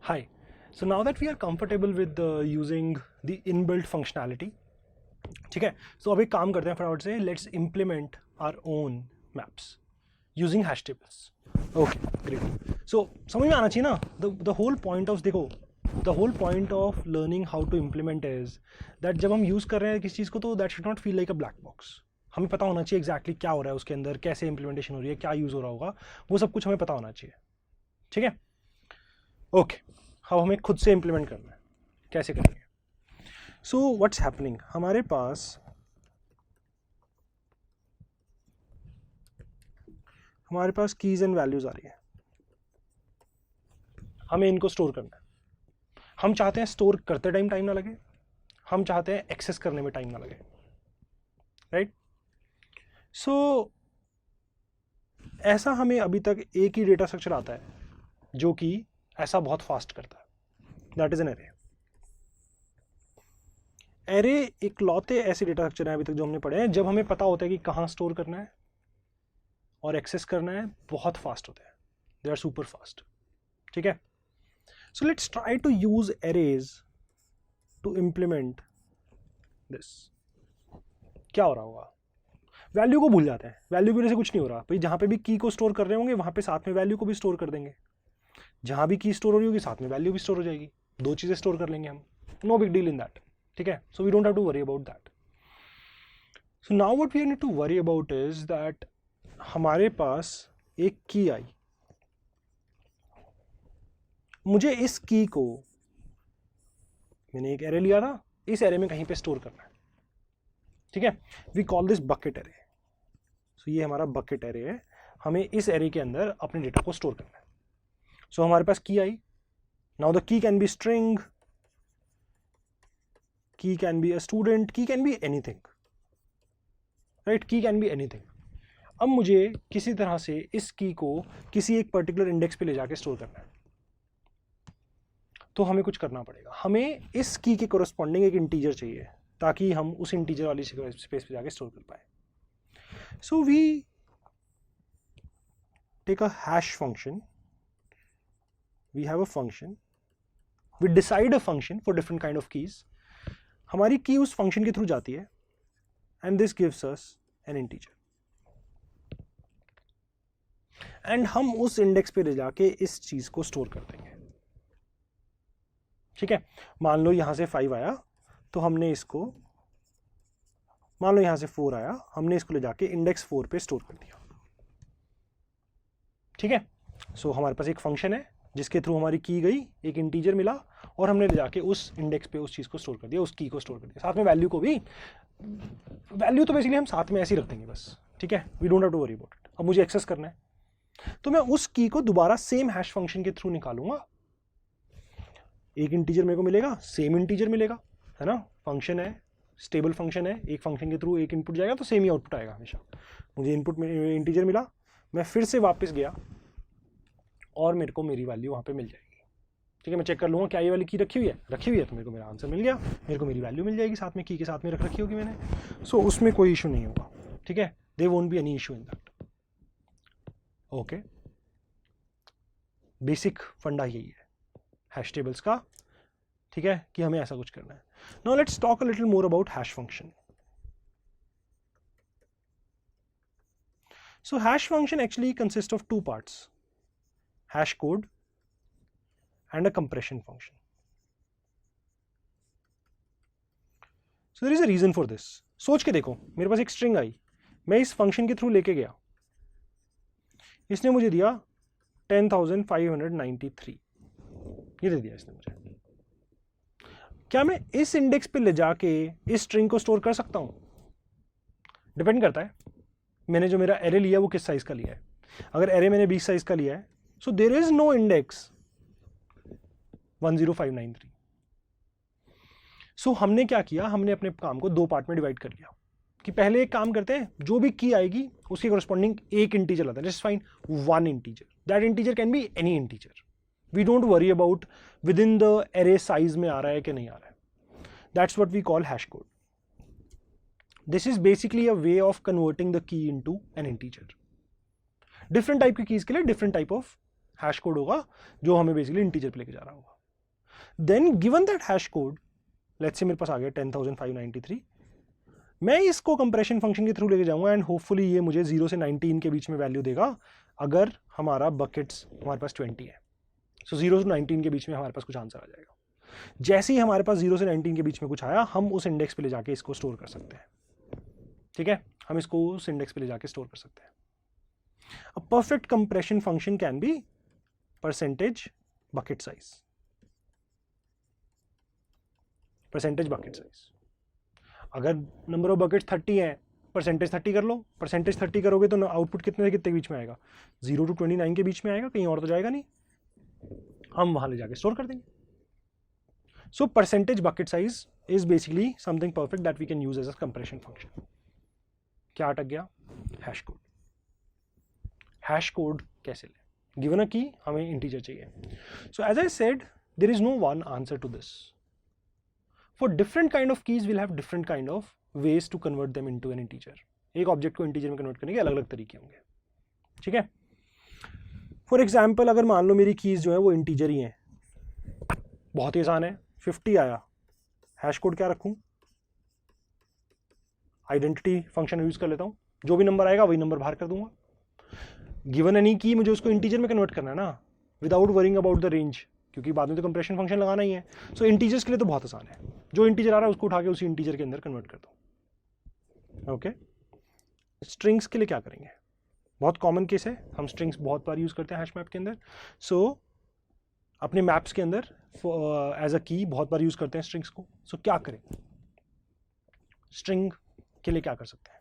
Hi. So now that we are comfortable with using the inbuilt functionality, ठीक है, so अब एक काम करते हैं फटाफट से, let's implement our own maps using hash tables. Okay, great. So समझ में आना चाहिए ना, the whole point of, देखो, the whole point of learning how to implement is that जब हम यूज़ कर रहे हैं किसी चीज़ को तो that should not feel like a black box. हमें पता होना चाहिए exactly क्या हो रहा है उसके अंदर, कैसे implementation हो रही है, क्या यूज़ हो रहा होगा, वो सब कुछ हमें पता होना चाहिए. ठीक है, ओके. अब हमें खुद से इम्प्लीमेंट करना है, कैसे करेंगे? सो व्हाट्स हैपनिंग, हमारे पास कीज एंड वैल्यूज आ रही है, हमें इनको स्टोर करना है. हम चाहते हैं स्टोर करते टाइम ना लगे, हम चाहते हैं एक्सेस करने में टाइम ना लगे, राइट? सो ऐसा हमें अभी तक एक ही डेटा स्ट्रक्चर आता है जो कि ऐसा बहुत फास्ट करता है, that is an array. Array इकलौते ऐसे डेटा स्ट्रक्चर हैं अभी तक जो हमने पढ़े हैं जब हमें पता होता है कि कहाँ स्टोर करना है और एक्सेस करना है, बहुत फास्ट होते हैं, दे आर सुपर फास्ट. ठीक है, so let's try to use arrays to implement this. क्या हो रहा होगा, वैल्यू को भूल जाते हैं, वैल्यू की वजह से कुछ नहीं हो रहा भाई. जहाँ पे भी की को स्टोर कर रहे होंगे वहाँ पे साथ में वैल्यू को भी स्टोर कर देंगे, जहाँ भी की स्टोर हो रही होगी साथ में वैल्यू भी स्टोर हो जाएगी, दो चीज़ें स्टोर कर लेंगे हम, no big deal in that. ठीक है, so we don't have to worry about that. So now what we need to worry about is that हमारे पास एक की आई, मुझे इस की को, मैंने एक एरे लिया था, इस एरे में कहीं पे स्टोर करना है. ठीक है, we call this bucket array. So ये हमारा बकेट एरे है, हमें इस एरे के अंदर अपने डेटा को स्टोर करना है. सो हमारे पास की आई, now the key can be string, key can be a student, key can be anything, right? key can be anything. अब मुझे किसी तरह से इस की को किसी एक पर्टिकुलर इंडेक्स पे ले जाके स्टोर करना है, तो हमें कुछ करना पड़ेगा. हमें इस की के कोरस्पॉन्डिंग एक इंटीजर चाहिए ताकि हम उस इंटीजर वाली स्पेस पे जाके स्टोर कर पाए. So we take a hash function, we have a function, we decide a function for different kind of keys. हमारी की उस फंक्शन के थ्रू जाती है and this gives us an integer, and हम उस इंडेक्स पे ले जाके इस चीज को स्टोर कर देंगे. ठीक है, मान लो यहां से 5 आया तो हमने इसको, मान लो यहां से 4 आया, हमने इसको ले जाके इंडेक्स 4 पे स्टोर कर दिया. ठीक है, सो हमारे पास एक फंक्शन है जिसके थ्रू हमारी की गई, एक इंटीजर मिला और हमने ले जाके उस इंडेक्स पे उस चीज़ को स्टोर कर दिया, उस की को स्टोर कर दिया, साथ में वैल्यू को भी. वैल्यू तो बेसिकली हम साथ में ऐसे ही रख देंगे बस. ठीक है, we don't have to worry about it. अब मुझे एक्सेस करना है तो मैं उस की को दोबारा सेम हैश फंक्शन के थ्रू निकालूंगा. एक इंटीजर मेरे को मिलेगा, सेम इंटीजर मिलेगा, है ना, फंक्शन है, स्टेबल फंक्शन है, एक फंक्शन के थ्रू एक इनपुट जाएगा तो सेम ही आउटपुट आएगा हमेशा. मुझे इनपुट में इंटीजर मिला, मैं फिर से वापस गया और मेरे को मेरी वैल्यू वहाँ पे मिल जाएगी. ठीक है, मैं चेक कर लूँगा क्या ये वाली की रखी हुई है तो मेरे को मेरा आंसर मिल गया, मेरे को मेरी वैल्यू मिल जाएगी साथ में, की के साथ में रखी होगी मैंने. सो उसमें कोई इशू नहीं होगा. ठीक है, they won't be any issue in that. Okay, basic फंडा यही है हैश टेबल्स का. ठीक है, कि हमें ऐसा कुछ करना है. Now let's talk a little more about hash function. So hash function actually consist of 2 parts, hash code and a compression function. So there is a reason for this. सोच के देखो, मेरे पास एक स्ट्रिंग आई, मैं इस फंक्शन के through लेके गया, इसने मुझे दिया 10,593, ये दे दिया इसने मुझे. क्या मैं इस इंडेक्स पे ले जाके इस स्ट्रिंग को स्टोर कर सकता हूं? डिपेंड करता है मैंने जो मेरा एरे लिया वो किस साइज का लिया है. अगर एरे मैंने 20 साइज का लिया है, so there is no index 10593. so हमने क्या किया, हमने अपने काम को 2 पार्ट में डिवाइड कर लिया कि पहले एक काम करते हैं, जो भी की आएगी उसके कॉरस्पॉन्डिंग एक इंटीजर लाता है. Just fine one integer, that integer can be any integer. We don't worry about within the array size में आ रहा है कि नहीं आ रहा है. That's what we call hash code. This is basically a way of converting the key into an integer. Different type की कीज के लिए different type of hash code होगा जो हमें बेसिकली इंटीजर पे लेके जा रहा होगा. Then given that hash code, let's say मेरे पास आ गया 10,593, मैं इसको कंप्रेशन फंक्शन के थ्रू लेके जाऊंगा एंड होपफुली ये मुझे 0 से 19 के बीच में वैल्यू देगा अगर हमारा बकेट्स हमारे पास 20 है। सो 0 से 19 के बीच में हमारे पास कुछ आंसर आ जाएगा। जैसे ही हमारे पास 0 से 19 के बीच में कुछ आया, हम उस इंडेक्स पे ले जाके इसको स्टोर कर सकते हैं। ठीक है, हम इसको उस इंडेक्स पे ले जाके स्टोर कर सकते हैं। A perfect compression function can be percentage bucket size, percentage bucket size. अगर नंबर ऑफ बकेट्स 30 है, परसेंटेज 30 कर लो। परसेंटेज 30 करोगे तो आउटपुट कितने से कितने के बीच में आएगा? 0 to 29 के बीच में आएगा, कहीं और तो जाएगा नहीं। हम वहां ले जाके स्टोर कर देंगे। So percentage bucket size is basically something perfect that we can use as a compression function. क्या अटक गया? Hash code. हैश कोड कैसे ले? गिवन अ की, हमें इंटीजर चाहिए। So as I said, there is no one answer to this. For different kind of keys, we'll have different kind of ways to convert them into an integer. एक object को integer में convert करने के अलग अलग तरीके होंगे। ठीक है, फॉर एग्जाम्पल अगर मान लो मेरी कीज जो है वो इंटीजर ही हैं, बहुत ही आसान है। 50 आया, हैश कोड क्या रखूं? आइडेंटिटी फंक्शन यूज कर लेता हूं, जो भी नंबर आएगा वही नंबर बाहर कर दूंगा। गिवन एनी की, मुझे उसको इंटीजर में कन्वर्ट करना है ना, without worrying about the range, क्योंकि बाद में तो कंप्रेशन फंक्शन लगाना ही है। सो इंटीजर्स के लिए तो बहुत आसान है, जो इंटीजर आ रहा है उसको उठा के उसी इंटीजर के अंदर कन्वर्ट कर दो। ओके, स्ट्रिंग्स के लिए क्या करेंगे? बहुत कॉमन केस है, हम स्ट्रिंग्स बहुत बार यूज करते हैं हैश मैप के अंदर। सो अपने मैप्स के अंदर एज अ की बहुत बार यूज करते हैं स्ट्रिंग्स को। सो क्या करें? स्ट्रिंग के लिए क्या कर सकते हैं?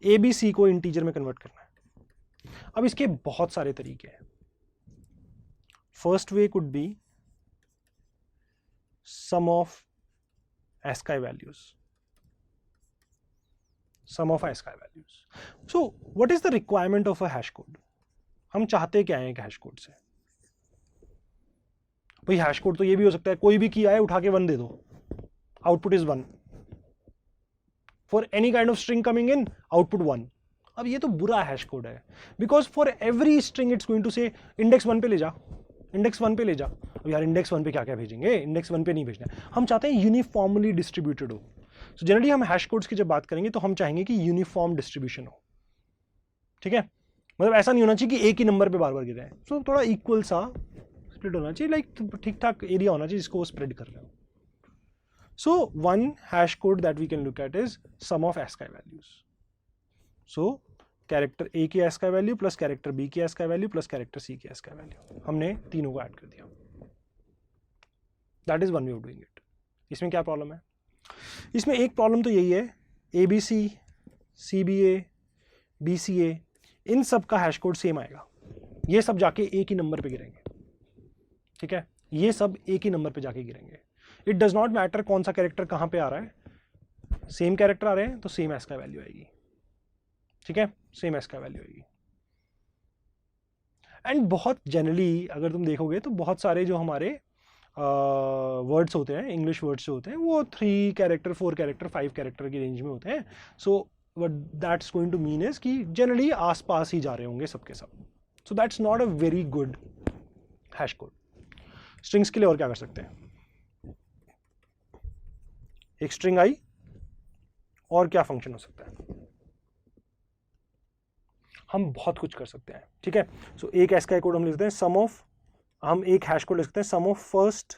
ABC को इंटीजर में कन्वर्ट करना है। अब इसके बहुत सारे तरीके हैं। First way could be sum of ASCII values. Sum of ASCII values. So, what is the requirement of a hash code? हम चाहते क्या हैं एक हैश कोड से? भाई हैश कोड तो ये भी हो सकता है, कोई भी की आए उठा के 1 दे दो, output is 1। For any kind of string coming in, output 1। अब ये तो बुरा हैश कोड है, because for every string it's going to say index 1 पे ले जा, इंडेक्स 1 पे ले जा। अब यार इंडेक्स 1 पे क्या क्या भेजेंगे? इंडेक्स 1 पे नहीं भेजना है, हम चाहते हैं यूनिफॉर्मली डिस्ट्रीब्यूटेड हो। सो जनरली हम हैश कोड्स की जब बात करेंगे तो हम चाहेंगे कि यूनिफॉर्म डिस्ट्रीब्यूशन हो। ठीक है, मतलब ऐसा नहीं होना चाहिए कि एक ही नंबर पे बार बार गिरे। सो थोड़ा इक्वल सा स्प्लिट होना चाहिए, लाइक ठीक ठाक एरिया होना चाहिए जिसको वो स्प्रेड कर रहे हो। So one hash code that we can look at is sum of ASCII values. So character A की ASCII value plus character B की ASCII value plus character C की ASCII वैल्यू, हमने तीनों को ऐड कर दिया। That is one way of doing it. इसमें क्या प्रॉब्लम है? इसमें एक प्रॉब्लम तो यही है, ABC, CBA, BCA, इन सब का हैश कोड सेम आएगा। ये सब जाके एक ही नंबर पे गिरेंगे। ठीक है, ये सब एक ही नंबर पे जाके गिरेंगे। इट डज नॉट मैटर कौन सा कैरेक्टर कहां पे आ रहा है, सेम कैरेक्टर आ रहे हैं तो सेम ASCII वैल्यू आएगी। ठीक है, सेम ASCII वैल्यू आएगी। एंड बहुत जनरली अगर तुम देखोगे तो बहुत सारे जो हमारे वर्ड्स होते हैं, इंग्लिश वर्ड्स जो होते हैं, वो 3 कैरेक्टर, 4 कैरेक्टर, 5 कैरेक्टर की रेंज में होते हैं। So what that's going to mean is कि जनरली आसपास ही जा रहे होंगे सबके सब। So that's not a very good hash code. Strings के लिए और क्या कर सकते हैं? एक स्ट्रिंग आई, और क्या फंक्शन हो सकता है? हम बहुत कुछ कर सकते हैं। ठीक है, सो एक ASCII कोड हम लिखते हैं सम ऑफ, हम एक हैश कोड लिख सकते हैं सम ऑफ फर्स्ट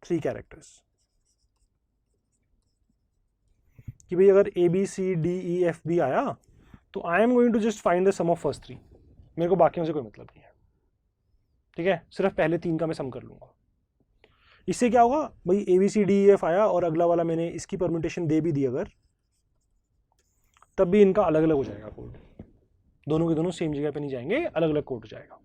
3 कैरेक्टर्स, कि भाई अगर ABCDEFB आया तो I am going to just find the sum of first 3, मेरे को बाकियों से कोई मतलब नहीं है। ठीक है, सिर्फ पहले 3 का मैं सम कर लूंगा। इससे क्या होगा भाई, ABCDEF आया और अगला वाला मैंने इसकी परम्यूटेशन दे भी दी अगर, तब भी इनका अलग अलग हो जाएगा कोड, दोनों के दोनों सेम जगह पे नहीं जाएंगे, अलग अलग कोड हो जाएगा।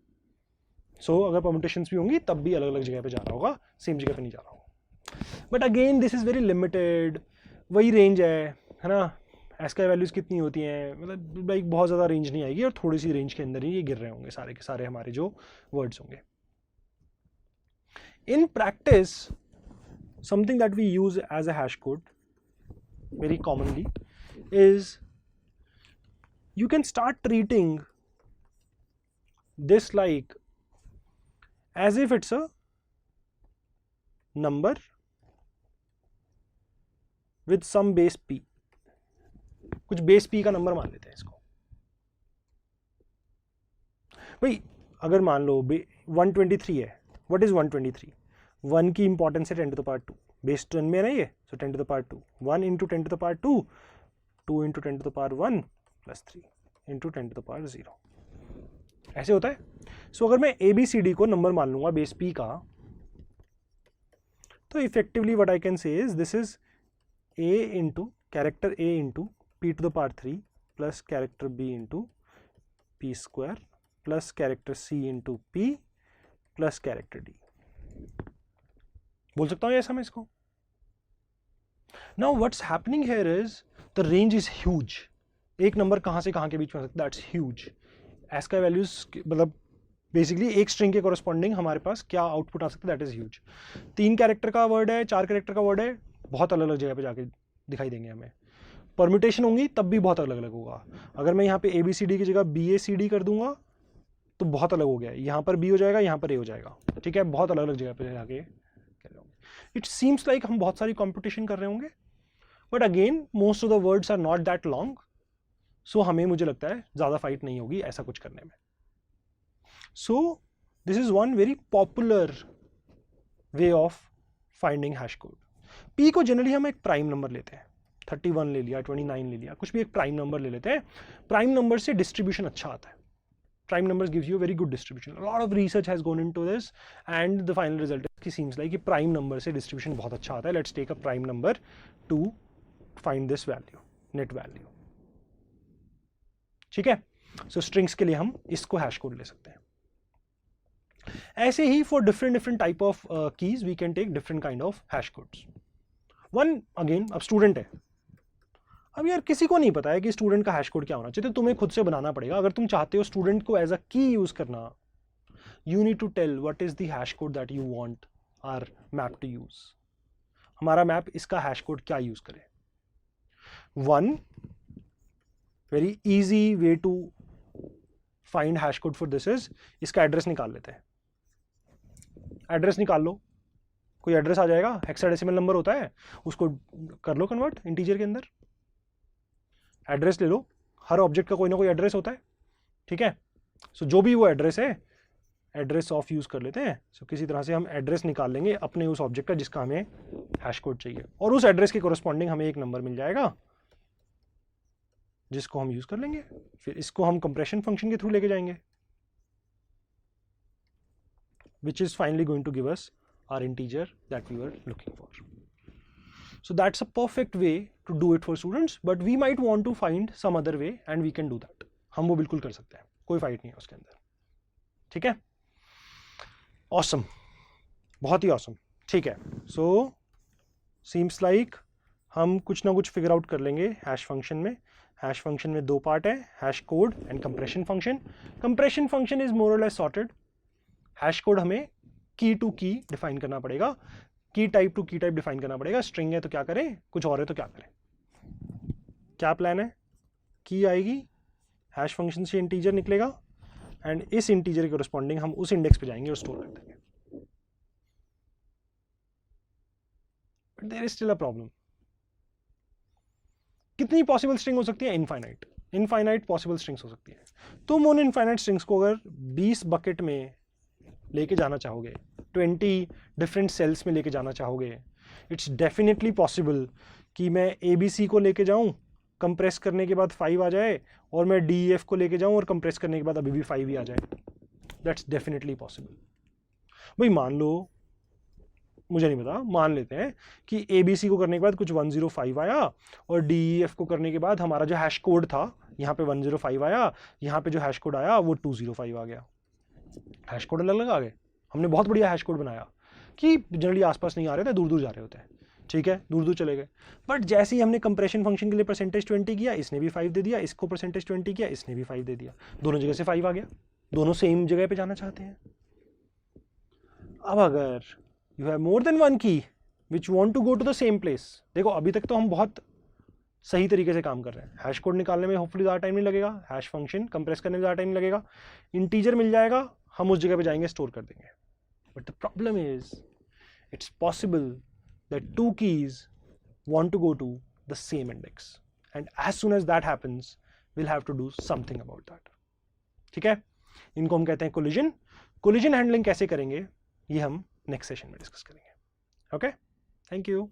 सो अगर परम्यूटेशंस भी होंगी तब भी अलग अलग जगह पे जा रहा होगा, सेम जगह पे नहीं जा रहा होगा। But again this is very limited, वही रेंज है ना। ASCII वैल्यूज कितनी होती हैं, मतलब भाई बहुत ज़्यादा रेंज नहीं आएगी, और थोड़ी सी रेंज के अंदर ही ये गिर रहे होंगे सारे के सारे हमारे जो वर्ड्स होंगे। In practice, something that we use as a hash code very commonly is you can start treating this like as if it's a number with some base p, कुछ बेस p का number मान लेते हैं इसको। भाई अगर मान लो 123 है, व्हाट इज 123? 1 की इंपॉर्टेंस है 10 टू द पावर 2, बेस 10 में है ना ये, so 10 to the power 2, 1 into 10 to the power 2, 2 into 10 to the power 1 plus 3 into 10 to the power 0, ऐसे होता है। सो अगर मैं ABCD को नंबर मान लूंगा बेस p का, तो effectively what I can say is this is a into character a into p to the power 3 plus character b into p square plus character c into p plus character d। बोल सकता हूँ ऐसा मैं इसको। Now what's happening here is the range is huge. एक नंबर कहां से कहां के बीच में हो सकता है, दैट्स ह्यूज। एस का वैल्यूज मतलब बेसिकली एक स्ट्रिंग के कोरस्पॉन्डिंग हमारे पास क्या आउटपुट आ सकता है, दैट इज ह्यूज। 3 कैरेक्टर का वर्ड है, 4 कैरेक्टर का वर्ड है, बहुत अलग अलग जगह पे जाके दिखाई देंगे हमें। परम्यूटेशन होंगी तब भी बहुत अलग अलग होगा। अगर मैं यहाँ पे ABCD की जगह BACD कर दूंगा तो बहुत अलग हो गया, यहाँ पर B हो जाएगा, यहाँ पर A हो जाएगा, ठीक है, बहुत अलग अलग जगह पे जाके कर रहे होंगे। इट सीम्स लाइक हम बहुत सारी कॉम्पिटिशन कर रहे होंगे, but again most of the words are not that long, so हमें मुझे लगता है ज़्यादा फाइट नहीं होगी ऐसा कुछ करने में। So this is one very popular way of finding hash code. P को जनरली हम एक प्राइम नंबर लेते हैं, 31 ले लिया, 29 ले लिया, कुछ भी एक प्राइम नंबर ले लेते हैं। प्राइम नंबर से डिस्ट्रीब्यूशन अच्छा आता है। Prime numbers gives you a very good distribution. A lot of research has gone into this, and the final result seems like कि prime number से distribution बहुत अच्छा आता है. Let's take a prime number to find this value, net value. ठीक है? So strings के लिए हम इसको hash code ले सकते हैं. ऐसे ही for different type of keys we can take different kind of hash codes. One again अब student है. अब यार किसी को नहीं पता है कि स्टूडेंट का हैश कोड क्या होना चाहिए, तो तुम्हें खुद से बनाना पड़ेगा। अगर तुम चाहते हो स्टूडेंट को एज अ की यूज करना, you need to tell what is the hash code that you want our map to use. हमारा मैप इसका हैश कोड क्या यूज करे। One very easy way to find hash code for this is, इसका address निकाल लेते हैं। Address निकाल लो, कोई एड्रेस आ जाएगा, हेक्साडेसिमल नंबर होता है, उसको कर लो कन्वर्ट इंटीजर के अंदर। एड्रेस ले लो, हर ऑब्जेक्ट का कोई ना कोई एड्रेस होता है, ठीक है। सो जो भी वो एड्रेस है, एड्रेस ऑफ यूज कर लेते हैं। सो किसी तरह से हम एड्रेस निकाल लेंगे अपने उस ऑब्जेक्ट का जिसका हमें हैश कोड चाहिए, और उस एड्रेस के कोरस्पॉन्डिंग हमें एक नंबर मिल जाएगा जिसको हम यूज कर लेंगे। फिर इसको हम कंप्रेशन फंक्शन के थ्रू लेके जाएंगे, which is finally going to give us our integer that we were looking for. So that's a perfect way to do it for students, but we might want to find some other way and we can do that. हम वो बिल्कुल कर सकते हैं, कोई fight नहीं है उसके अंदर, ठीक है। Awesome, बहुत ही awesome, ठीक है। So seems like हम कुछ ना कुछ फिगर आउट कर लेंगे हैश फंक्शन में। हैश फंक्शन में दो पार्ट है, hash code and compression function. Compression function is more और लेस सॉर्टेड। हैश कोड हमें की टू की डिफाइन करना पड़ेगा, की टाइप टू की टाइप डिफाइन करना पड़ेगा। स्ट्रिंग है तो क्या करें, कुछ और है तो क्या करें। क्या प्लान है, की आएगी, हैश फंक्शन से इंटीजर निकलेगा एंड इस इंटीजर के कोरस्पॉन्डिंग हम उस इंडेक्स पे जाएंगे और स्टोर कर देंगे। But there is still a problem. कितनी पॉसिबल स्ट्रिंग हो सकती है, इनफाइनाइट। इनफाइनाइट पॉसिबल स्ट्रिंग्स हो सकती है। तुम उन इनफाइनाइट स्ट्रिंग्स को अगर 20 बकेट में लेके जाना चाहोगे, 20 डिफरेंट सेल्स में लेके जाना चाहोगे, इट्स डेफिनेटली पॉसिबल कि मैं ABC को लेके जाऊं, कंप्रेस करने के बाद 5 आ जाए, और मैं DEF को लेके जाऊं और कंप्रेस करने के बाद अभी भी 5 ही आ जाए। That's definitely possible. भाई मान लो, मुझे नहीं पता, मान लेते हैं कि ABC को करने के बाद कुछ 105 आया और DEF को करने के बाद हमारा जो हैश कोड था यहाँ पे 105 आया, यहाँ पे जो हैश कोड आया वो 205 आ गया। हैश कोड अलग अलग आ गए। हमने बहुत बढ़िया हैश कोड बनाया कि जनरली आसपास नहीं आ रहे थे, दूर दूर जा रहे होते हैं, ठीक है, दूर दूर चले गए। बट जैसे ही हमने कंप्रेशन फंक्शन के लिए %20 किया, इसने भी 5 दे दिया, इसको %20 किया, इसने भी 5 दे दिया, दोनों जगह से 5 आ गया। दोनों सेम जगह पे जाना चाहते हैं। अब अगर you have more than one key which want to go to the same place, देखो अभी तक तो हम बहुत सही तरीके से काम कर रहे हैं। हैश कोड निकालने में होपफुली ज़्यादा टाइम नहीं लगेगा, हैश फंक्शन कंप्रेस करने में ज़्यादा टाइम लगेगा, इंटीजर मिल जाएगा, हम उस जगह पे जाएंगे, स्टोर कर देंगे। But the problem is it's possible that two keys want to go to the same index, and as soon as that happens we'll have to do something about that. ठीक है, इनको हम कहते हैं कोलिजन. कोलिजन हैंडलिंग कैसे करेंगे ये हम नेक्स्ट सेशन में डिस्कस करेंगे. Okay, thank you.